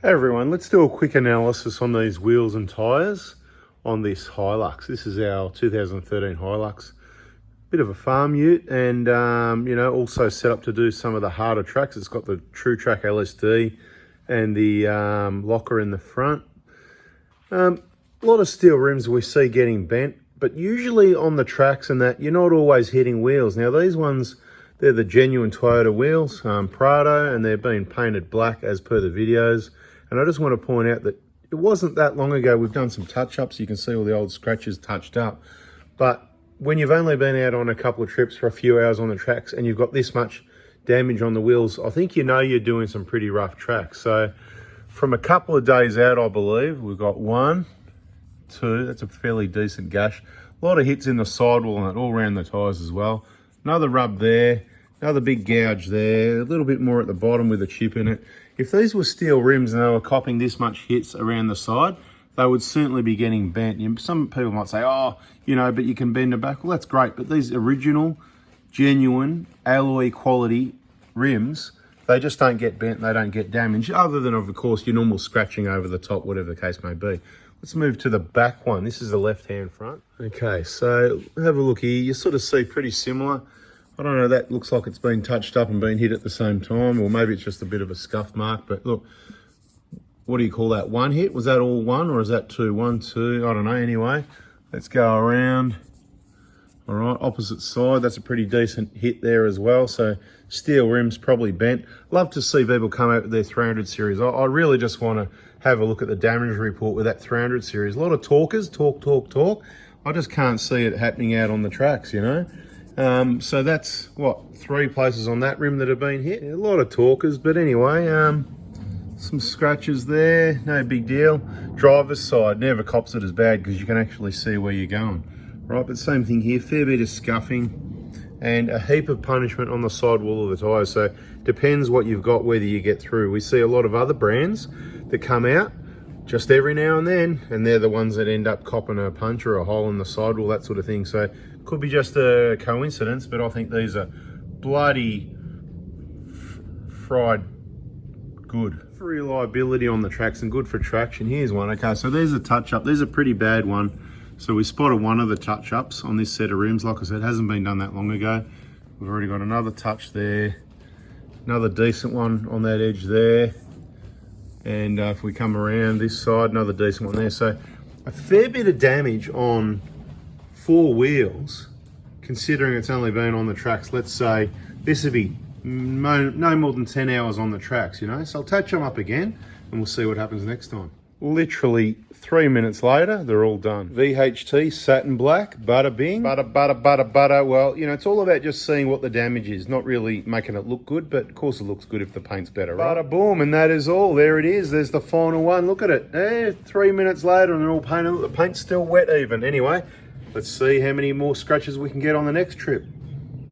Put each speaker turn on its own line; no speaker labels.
Hey everyone, let's do a quick analysis on these wheels and tyres on this Hilux. This is our 2013 Hilux. Bit of a farm ute and also set up to do some of the harder tracks. It's got the True Track LSD and the locker in the front. A lot of steel rims we see getting bent, but usually on the tracks and that, you're not always hitting wheels. Now these ones, they're the genuine Toyota wheels, Prado, and they're being painted black as per the videos. And I just want to point out that it wasn't that long ago. We've done some touch-ups. You can see all the old scratches touched up. But when you've only been out on a couple of trips for a few hours on the tracks and you've got this much damage on the wheels, I think you know you're doing some pretty rough tracks. So from a couple of days out, I believe, we've got 1, 2, that's a fairly decent gash. A lot of hits in the sidewall and all around the tyres as well. Another rub there, another big gouge there, a little bit more at the bottom with a chip in it. If these were steel rims and they were copping this much hits around the side, they would certainly be getting bent. Some people might say, but you can bend it back. Well, that's great, but these original, genuine, alloy quality rims, they just don't get bent, they don't get damaged, other than, of course, your normal scratching over the top, whatever the case may be. Let's move to the back one. This is the left-hand front. Okay, so have a look here. You sort of see pretty similar. I don't know, that looks like it's been touched up and been hit at the same time, or maybe it's just a bit of a scuff mark, but look, what do you call that? One hit? Was that all one, or is that two? 1, 2, I don't know. Anyway, let's go around. All right, opposite side, that's a pretty decent hit there as well. So steel rims probably bent. Love to see people come out with their 300 series. I really just want to have a look at the damage report with that 300 series. A lot of talkers, talk. I just can't see it happening out on the tracks, you know. So that's, what, 3 places on that rim that have been hit. A lot of talkers, but anyway, some scratches there, no big deal. Driver's side never cops it as bad because you can actually see where you're going. Right, but same thing here, fair bit of scuffing and a heap of punishment on the sidewall of the tyres. So depends what you've got, whether you get through. We see a lot of other brands that come out just every now and then, and they're the ones that end up copping a punch or a hole in the sidewall, that sort of thing. So could be just a coincidence, but I think these are bloody fried good. For reliability on the tracks and good for traction. Here's one. Okay, so there's a touch-up. There's a pretty bad one. So we spotted one of the touch-ups on this set of rims. Like I said, it hasn't been done that long ago. We've already got another touch there. Another decent one on that edge there. And if we come around this side, another decent one there. So a fair bit of damage on 4 wheels, considering it's only been on the tracks. Let's say this would be no more than 10 hours on the tracks, you know. So I'll touch them up again and we'll see what happens next time. Literally 3 minutes later, they're all done. VHT, satin black, bada bing, butter. Well, you know, it's all about just seeing what the damage is, not really making it look good, but of course it looks good if the paint's better, right? Bada boom, and that is all. There it is. There's the final one. Look at it. 3 minutes later and they're all painted. The paint's still wet even. Anyway, let's see how many more scratches we can get on the next trip.